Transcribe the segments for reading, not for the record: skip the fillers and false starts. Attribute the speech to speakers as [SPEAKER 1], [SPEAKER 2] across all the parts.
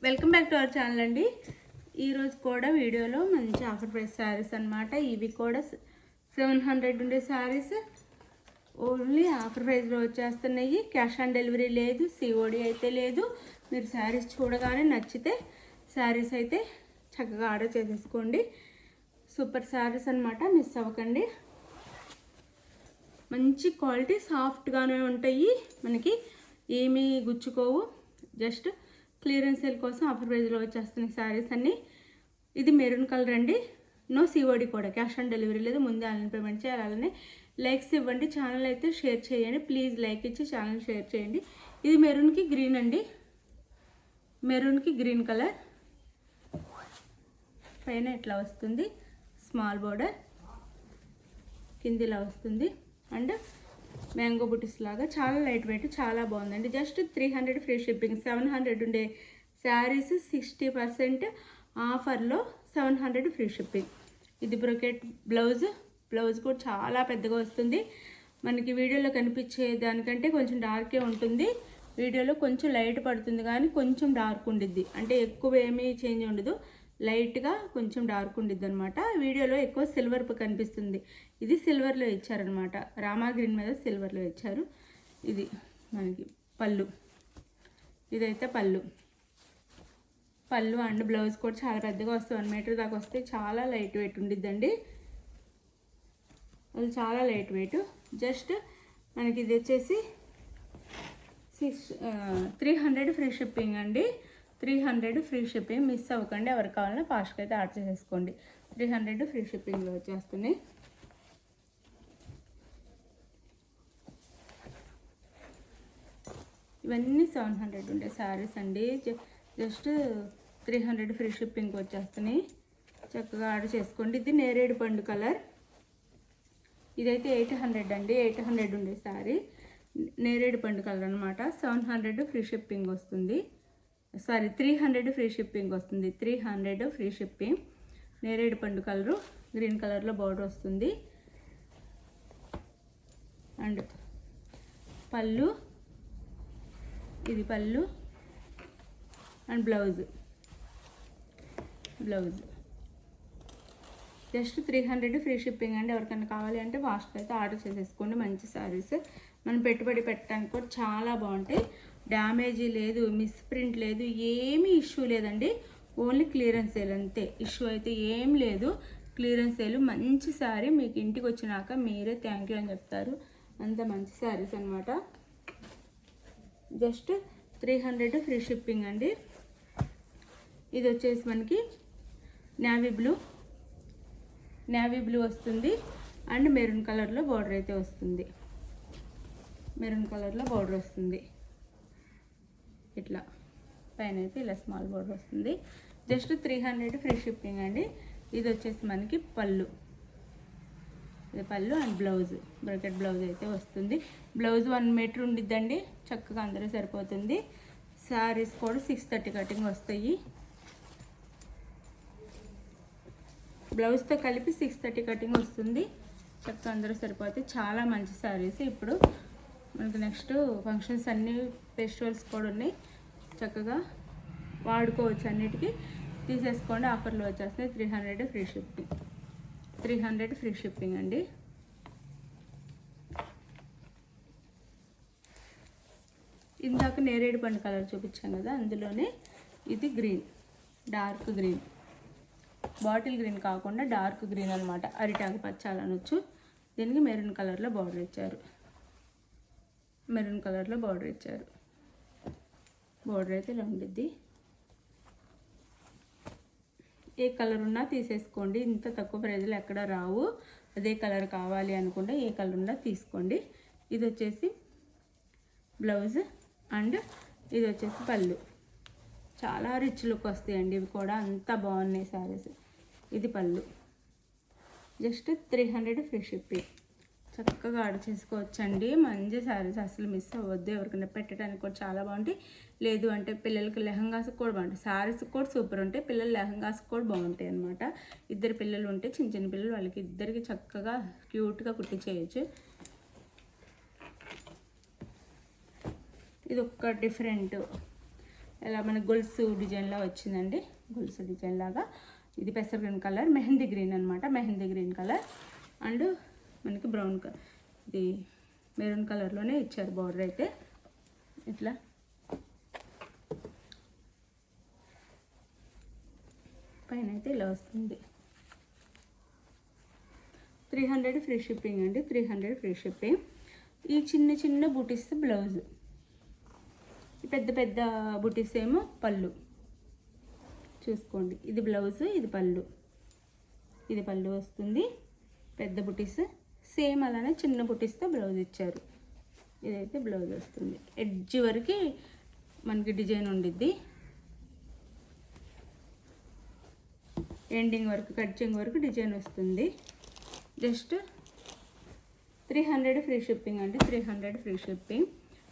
[SPEAKER 1] Welcome back to our channel అండి. ఈరోజు కూడా వీడియోలో మంచి ఆఫర్ ప్రైస్ శారీస్ అనమాట. ఇవి కూడా 700 ఉండే శారీస్ ఓన్లీ ఆఫర్ ప్రైస్లో వచ్చేస్తున్నాయి. క్యాష్ ఆన్ డెలివరీ లేదు, సిఓడి అయితే లేదు. మీరు శారీస్ చూడగానే నచ్చితే శారీస్ అయితే చక్కగా ఆర్డర్ చేసేసుకోండి. సూపర్ శారీస్ అనమాట, మిస్ అవ్వకండి. మంచి క్వాలిటీ, సాఫ్ట్గానే ఉంటాయి, మనకి ఏమీ గుచ్చుకోవు. జస్ట్ క్లియరెన్స్ సేల్ కోసం ఆఫర్ ప్రైస్లో వచ్చేస్తున్నాయి శారీస్ అన్నీ. ఇది మెరూన్ కలర్ అండి. నో సిఓడి కూడా, క్యాష్ ఆన్ డెలివరీ లేదు, ముందే ఆన్లైన్ పేమెంట్ చేయాలి. అలానే లైక్స్ ఇవ్వండి, ఛానల్ అయితే షేర్ చేయండి ప్లీజ్. లైక్ ఇచ్చి ఛానల్ షేర్ చేయండి. ఇది మెరూన్కి గ్రీన్ అండి, మెరూన్కి గ్రీన్ కలర్. పైన ఇట్లా వస్తుంది స్మాల్ బోర్డర్, కింద ఇలా వస్తుంది అండ్ మ్యాంగో బుటీస్ లాగా చాలా లైట్ వెయిట్, చాలా బాగుందండి. Just 300 free shipping. 700 ఉండే శారీస్ 60% ఆఫర్లో 700 ఫ్రీ షిప్పింగ్. ఇది బ్రొకెట్ బ్లౌజ్, బ్లౌజ్ కూడా చాలా పెద్దగా వస్తుంది. మనకి వీడియోలో కనిపించే దానికంటే కొంచెం డార్కే ఉంటుంది. వీడియోలో కొంచెం లైట్ పడుతుంది కానీ కొంచెం డార్క్ ఉండిద్ది, అంటే ఎక్కువ ఏమీ చేంజ్ ఉండదు, లైట్గా కొంచెం డార్క్ ఉండిద్ది అనమాట. వీడియోలో ఎక్కువ సిల్వర్ కనిపిస్తుంది. ఇది సిల్వర్లో ఇచ్చారనమాట, రామా గ్రీన్ మీద సిల్వర్లో ఇచ్చారు. ఇది మనకి పళ్ళు, ఇదైతే పళ్ళు. పళ్ళు అండ్ బ్లౌజ్ కూడా చాలా పెద్దగా వస్తుంది, 1 మీటర్ దాకా వస్తే. చాలా లైట్ వెయిట్ ఉండిద్దండి, అది చాలా లైట్ వెయిట్. జస్ట్ మనకి ఇది వచ్చేసి 300 ఫ్రీ షిప్పింగ్ అండి. 300 ఫ్రీ షిప్పింగ్, మిస్ అవ్వకండి. ఎవరికి కావాలన్నా ఫాస్ట్గా అయితే ఆర్డర్ చేసేసుకోండి. 300 ఫ్రీ షిప్పింగ్లో వచ్చేస్తున్నాయి. ఇవన్నీ 700 ఉండే శారీస్ అండి. జస్ట్ 300 ఫ్రీ షిప్పింగ్కి వచ్చేస్తున్నాయి. చక్కగా ఆర్డర్ చేసుకోండి. ఇది నేరేడు పండు కలర్. ఇదైతే 800 అండి, 800 ఉండే శారీ. నేరేడు పండు కలర్ అనమాట. 700 ఫ్రీ షిప్పింగ్ వస్తుంది. సారీ, 300 ఫ్రీ షిప్పింగ్ వస్తుంది. 300 ఫ్రీ షిప్పింగ్. నేరేడు పండు కలరు, గ్రీన్ కలర్లో బార్డర్ వస్తుంది. అండ్ పళ్ళు, ఇది పళ్ళు and blouse. Just 300 free shipping అండి. ఎవరికైనా కావాలి అంటే ఫాస్ట్గా అయితే ఆర్డర్ చేసేసుకోండి. మంచి శారీస్, మనం పెట్టుబడి పెట్టడానికి కూడా చాలా బాగుంటాయి. డ్యామేజీ లేదు, మిస్ ప్రింట్ లేదు, ఏమీ ఇష్యూ లేదండి. ఓన్లీ క్లియరెన్స్ సేల్ అంతే, ఇష్యూ అయితే ఏం లేదు. క్లియరెన్స్ సేల్, మంచి శారీ. మీకు ఇంటికి వచ్చినాక మీరే థ్యాంక్ యూ అని చెప్తారు, అంత మంచి శారీస్ అనమాట. జస్ట్ 300 ఫ్రీ షిప్పింగ్ అండి. ఇది వచ్చేసి మనకి నేవీ బ్లూ వస్తుంది అండ్ మెరూన్ కలర్లో బార్డర్ అయితే వస్తుంది. మెరూన్ కలర్లో బార్డర్ వస్తుంది, ఇట్లా పైన అయితే ఇలా స్మాల్ బార్డర్ వస్తుంది. జస్ట్ 300 ఫ్రీ షిప్పింగ్ అండి. ఇది వచ్చేసి మనకి పళ్ళు, ఇది పళ్ళు అండ్ బ్లౌజ్, బ్రకెట్ బ్లౌజ్ అయితే వస్తుంది. బ్లౌజ్ 1 మీటర్ ఉండిద్దండి, చక్కగా అందరూ సరిపోతుంది. శారీస్ కూడా 630 కటింగ్ వస్తాయి. బ్లౌజ్తో కలిపి 630 కటింగ్ వస్తుంది, చక్కగా అందరూ సరిపోతాయి. చాలా మంచి శారీస్. ఇప్పుడు మనకి నెక్స్ట్ ఫంక్షన్స్ అన్నీ, ఫెస్టివల్స్ కూడా ఉన్నాయి, చక్కగా వాడుకోవచ్చు. అన్నిటికీ తీసేసుకోండి, ఆఫర్లో వచ్చేస్తాయి. 300 ఫ్రీ షిప్పింగ్. 300 ఫ్రీ షిప్పింగ్ అండి. ఇందాక నేరేడు పండు కలర్ చూపించాను కదా, అందులోనే ఇది green, dark green, bottle green కాకుండా డార్క్ గ్రీన్ అనమాట. అరిటాకు పచ్చాలనొచ్చు. దీనికి మెరూన్ కలర్లో బార్డర్ ఇచ్చారు, మెరూన్ కలర్లో బార్డర్ ఇచ్చారు. బార్డర్ అయితే ఇలా ఉండిద్ది. ఏ కలర్ ఉన్నా తీసేసుకోండి, ఇంత తక్కువ ప్రైజ్లో ఎక్కడ రావు. అదే కలర్ కావాలి అనుకుంటే ఏ కలర్ ఉన్నా తీసుకోండి. ఇది వచ్చేసి బ్లౌజ్ అండ్ ఇది వచ్చేసి పళ్ళు. చాలా రిచ్ లుక్ వస్తాయండి ఇవి కూడా, అంత బాగున్నాయి శారీస్. ఇది పళ్ళు. Just 300 free shipping. చక్కగా ఆర్డర్ చేసుకోవచ్చండి. మంచి శారీస్, అసలు మిస్ అవ్వద్దు. ఎవరికైనా పెట్టడానికి కూడా చాలా బాగుంటాయి. లేదు అంటే పిల్లలకి లెహంగాస్ కూడా బాగుంటాయి. శారీస్ కూడా సూపర్ ఉంటాయి, పిల్లల లెహంగాస్ కూడా బాగుంటాయి అనమాట. 2 పిల్లలు ఉంటే, చిన్న చిన్న పిల్లలు, వాళ్ళకి ఇద్దరికి చక్కగా క్యూట్గా కుట్టించేయచ్చు. ఇది ఒక డిఫరెంట్ ఇలా మన గొలుసు డిజైన్లా వచ్చిందండి, గొలుసు డిజైన్ లాగా. ఇది పెసర్ గ్రీన్ కలర్, మెహందీ గ్రీన్ అనమాట, మెహందీ గ్రీన్ కలర్. అండ్ మనకి బ్రౌన్ కలర్, ఇది మెరూన్ కలర్లోనే ఇచ్చారు బార్డర్ అయితే. ఇట్లా పైన అయితే ఇలా వస్తుంది. 300 ఫ్రీ షిప్పింగ్ అండి, 300 ఫ్రీ షిప్పింగ్. ఈ చిన్న చిన్న బూటీస్ బ్లౌజ్, పెద్ద పెద్ద బూటీస్ ఏమో పళ్ళు. చూసుకోండి, ఇది బ్లౌజ్, ఇది పళ్ళు. ఇది పళ్ళు వస్తుంది, పెద్ద బుటీస్. సేమ్ అలానే చిన్న బుటీస్తో బ్లౌజ్ ఇచ్చారు. ఇదైతే బ్లౌజ్ వస్తుంది. ఎడ్జ్ వరకు మనకి డిజైన్ ఉండిద్ది, ఎండింగ్ వరకు కట్చింగ్ వరకు డిజైన్ వస్తుంది. జస్ట్ 300 ఫ్రీ షిప్పింగ్ అండి, 300 free shipping.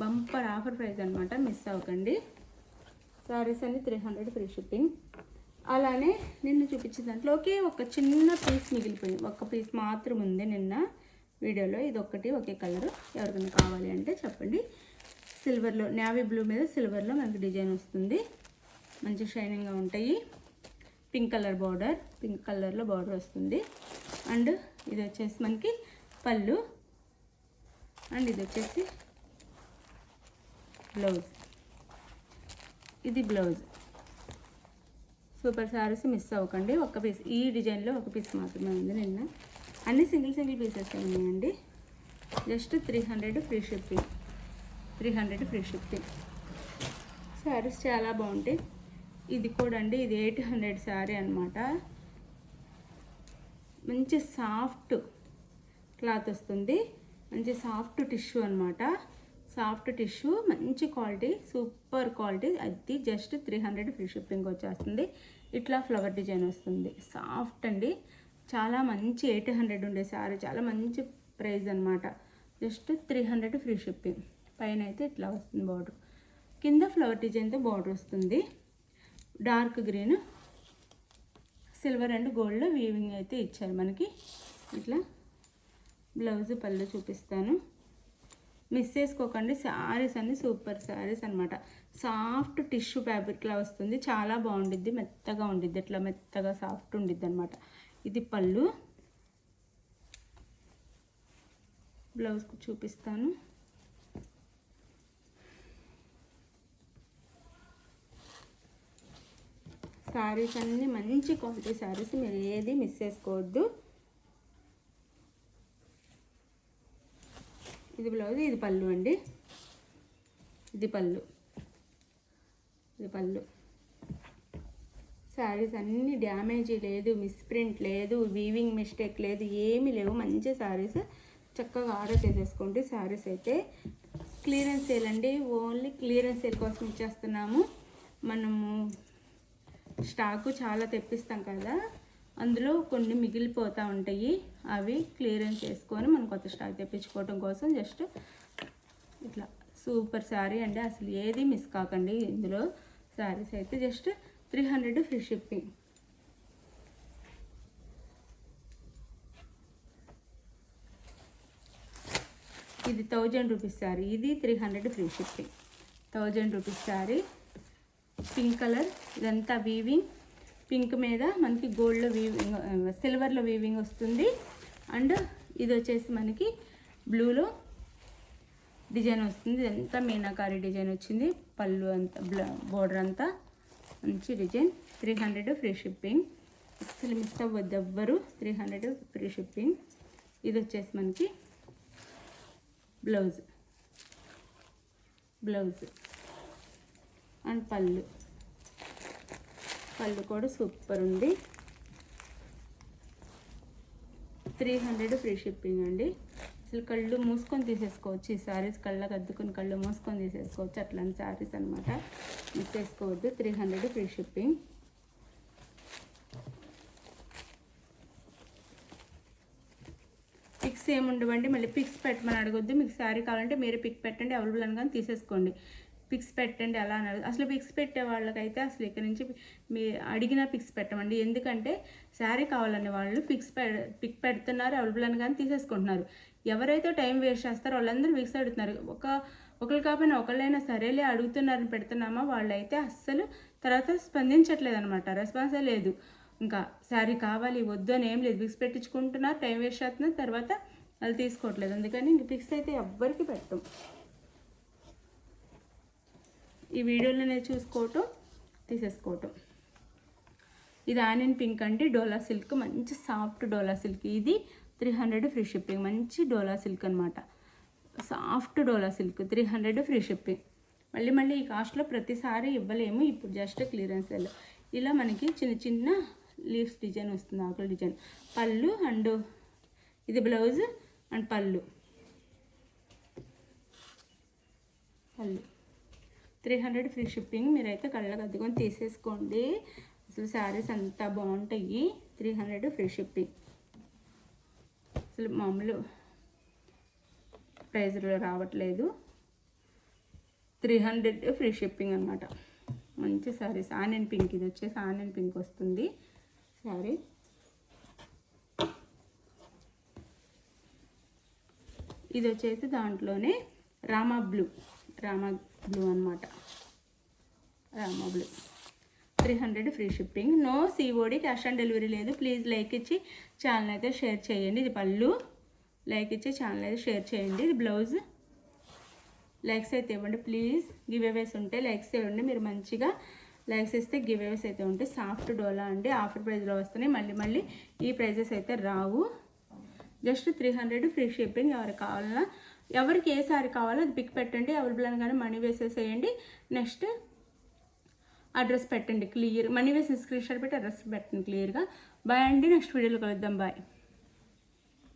[SPEAKER 1] Bumper offer price అనమాట, మిస్ అవ్వకండి. సారీస్ అన్ని 300 ఫ్రీ షిప్పింగ్. అలానే నిన్న చూపించిన దాంట్లో ఒకే ఒక చిన్న పీస్ మిగిలిపోయింది, ఒక్క పీస్ మాత్రం ఉంది నిన్న వీడియోలో. ఇది ఒక్కటి ఒకే కలర్. ఎవరికైనా కావాలి అంటే చెప్పండి. సిల్వర్లో, నేవీ బ్లూ మీద సిల్వర్లో మనకి డిజైన్ వస్తుంది, మంచి షైనింగ్గా ఉంటాయి. పింక్ కలర్ బార్డర్, పింక్ కలర్లో బార్డర్ వస్తుంది. అండ్ ఇది వచ్చేసి మనకి పళ్ళు, అండ్ ఇది వచ్చేసి బ్లౌజ్. ఇది బ్లౌజ్. సూపర్ సారీస్ మిస్ అవ్వకండి. ఒక పీస్, ఈ డిజైన్లో ఒక పీస్ మాత్రమే ఉంది నిన్న. అన్ని సింగిల్ పీసెస్ ఉన్నాయండి. Just 300 free shipping, 300 free shipping. Saris చాలా బాగుంటాయి. ఇది కూడా అండి, ఇది 800 శారీ అనమాట. మంచి సాఫ్ట్ క్లాత్ వస్తుంది, మంచి సాఫ్ట్ టిష్యూ అనమాట. సాఫ్ట్ టిష్యూ, మంచి క్వాలిటీ, సూపర్ క్వాలిటీ. అది జస్ట్ 300 ఫ్రీ షిప్పింగ్ వచ్చేస్తుంది. ఇట్లా ఫ్లవర్ డిజైన్ వస్తుంది, సాఫ్ట్ అండి. చాలా మంచి 800 ఉండే శారీ, చాలా మంచి ప్రైస్ అనమాట. Just 300 free shipping. పైన అయితే ఇట్లా వస్తుంది బార్డర్, కింద ఫ్లవర్ డిజైన్తో బార్డర్ వస్తుంది. Dark green, silver and gold weaving అయితే ఇచ్చారు మనకి. ఇట్లా బ్లౌజ్, పళ్ళు చూపిస్తాను, మిస్ చేసుకోకండి. శారీస్ అన్ని సూపర్ శారీస్ అనమాట. సాఫ్ట్ టిష్యూ ఫ్యాబ్రిక్లా వస్తుంది, చాలా బాగుండిద్ది, మెత్తగా ఉండిద్ది, ఇట్లా మెత్తగా సాఫ్ట్ ఉండిద్ది అనమాట. ఇది పళ్ళు, బ్లౌజ్ చూపిస్తాను. శారీస్ అన్నీ మంచి క్వాలిటీ శారీస్, మీరు ఏది మిస్ చేసుకోవద్దు. ఇది బ్లౌజ్, ఇది పళ్ళు అండి. ఇది పళ్ళు, ఇది పళ్ళు. శారీస్ అన్నీ డ్యామేజీ లేదు, మిస్ప్రింట్ లేదు, వీవింగ్ మిస్టేక్ లేదు, ఏమీ లేవు. మంచి శారీస్, చక్కగా ఆర్డర్ చేసేసుకోండి. శారీస్ అయితే క్లియరెన్స్ సేల్ అండి, ఓన్లీ క్లియరెన్స్ సేల్ కోసం ఇచ్చేస్తున్నాము. మనము స్టాకు చాలా తెప్పిస్తాం కదా, అందులో కొన్ని మిగిలిపోతూ ఉంటాయి. అవి క్లియరెన్స్ చేసుకొని మనం కొత్త స్టాక్ తెప్పించుకోవడం కోసం జస్ట్ ఇట్లా సూపర్ శారీ అండి. అసలు ఏది మిస్ కాకండి ఇందులో. శారీస్ అయితే జస్ట్ 300 ఫ్రీ షిప్పింగ్. ఇది 1000 రూపీస్ శారీ, ఇది 300 free shipping. 1000 rupees sari, pink colour. ఇదంతా వీవింగ్, పింక్ మీద మనకి గోల్డ్లో వీవింగ్, సిల్వర్లో వీవింగ్ వస్తుంది. అండ్ ఇది వచ్చేసి మనకి బ్లూలో డిజైన్ వస్తుంది. ఇదంతా మీనాకారి డిజైన్ వచ్చింది. పళ్ళు అంతా, బోర్డర్ అంతా మంచి డిజైన్. 300 free shipping. అసలు మిస్ అవ్వద్దు ఎవ్వరు. 300 ఫ్రీ షిప్పింగ్. ఇది వచ్చేసి మనకి బ్లౌజ్, బ్లౌజ్ అండ్ పళ్ళు. పళ్ళు కూడా సూపర్ ఉంది. 300 ఫ్రీ షిప్పింగ్ అండి. అసలు కళ్ళు మూసుకొని తీసేసుకోవచ్చు. ఈ శారీస్ కళ్ళకు అద్దుకొని కళ్ళు మూసుకొని తీసేసుకోవచ్చు, అట్లాంటి శారీస్ అనమాట. మిస్ చేసుకోవద్దు. 300 ఫ్రీ షిప్పింగ్. పిక్స్ ఏముండవండి, మళ్ళీ పిక్స్ పెట్టమని అడగొద్దు. మీకు శారీ కావాలంటే మీరే పిక్ పెట్టండి, అవైలబుల్ అనగానే తీసేసుకోండి. పిక్స్ పెట్టండి అలా అన్నారు. అసలు పిక్స్ పెట్టే వాళ్ళకైతే అసలు ఇక్కడ నుంచి మీ అడిగిన పిక్స్ పెట్టమండి. ఎందుకంటే శారీ కావాలనే వాళ్ళు పిక్ పెడుతున్నారు, అవైలబుల్ అని కానీ తీసేసుకుంటున్నారు. ఎవరైతే టైం వేస్ట్ చేస్తారో వాళ్ళందరూ విక్స్ అడుగుతున్నారు. ఒకరు కాకపోయినా ఒకళ్ళైనా సరేలే అడుగుతున్నారని పెడుతున్నామా, వాళ్ళైతే అస్సలు తర్వాత స్పందించట్లేదు అనమాట, రెస్పాన్సే లేదు. ఇంకా శారీ కావాలి వద్దు అని ఏం లేదు, విక్స్ పెట్టించుకుంటున్నారు, టైం వేస్ట్ చేస్తున్నారు, తర్వాత వాళ్ళు తీసుకోవట్లేదు. అందుకని ఇంక పిక్స్ అయితే ఎవ్వరికి పెట్టం. ఈ వీడియోలోనే చూసుకోవటం, తీసేసుకోవటం. ఇది ఆనియన్ పింక్ అండి, డోలా సిల్క్, మంచి సాఫ్ట్ డోలా సిల్క్. ఇది 300 ఫ్రీ షిప్పింగ్. మంచి డోలా సిల్క్ అనమాట, సాఫ్ట్ డోలా సిల్క్, 300 ఫ్రీ షిప్పింగ్. మళ్ళీ ఈ కాస్ట్లో ప్రతిసారి ఇవ్వలేము, ఇప్పుడు జస్ట్ క్లియరెన్స్ సేల్. ఇలా మనకి చిన్న చిన్న లీవ్స్ డిజైన్ వస్తుంది, ఆకుల డిజైన్. పళ్ళు అండ్ ఇది బ్లౌజ్ అండ్ పళ్ళు 300 ఫ్రీ షిప్పింగ్. మీరైతే కళ్ళకు అద్దుకొని తీసేసుకోండి, అసలు శారీస్ అంతా బాగుంటాయి. 300 ఫ్రీ షిప్పింగ్, అసలు మామూలు ప్రైజ్లో రావట్లేదు. 300 ఫ్రీ షిప్పింగ్ అనమాట. మంచి శారీస్. ఆనియన్ పింక్, ఇది వచ్చేసి ఆనియన్ పింక్ వస్తుంది శారీ. ఇది వచ్చేసి దాంట్లోనే రామా బ్లూ అనమాట, Rama blue. 300 free shipping. No COD, cash on delivery లేదు. ప్లీజ్ లైక్ ఇచ్చి ఛానల్ అయితే షేర్ చేయండి. ఇది పళ్ళు, లైక్ ఇచ్చి ఛానల్ అయితే షేర్ చేయండి. ఇది బ్లౌజ్, లైక్స్ అయితే ఇవ్వండి ప్లీజ్. గివ్ అవేస్ ఉంటే లైక్స్ ఇవ్వండి, మీరు మంచిగా లైక్స్ ఇస్తే గివ్ అవేస్ అయితే ఉంటాయి. సాఫ్ట్ డోలా అండి, ఆఫర్ ప్రైస్లో వస్తున్నాయి, మళ్ళీ ఈ ప్రైజెస్ అయితే రావు. Just 300 free shipping. ఎవరికి ఏ సారీ కావాలో అది పిక్ పెట్టండి, అవైలబుల్ అనగానే మనీ వేసేసేయండి. నెక్స్ట్ అడ్రస్ పెట్టండి క్లియర్, మనీ వేసి స్క్రీన్ షాట్ పెట్టి అడ్రస్ పెట్టండి క్లియర్గా. బాయ్ అండి, నెక్స్ట్ వీడియోలో కలుద్దాం, బాయ్.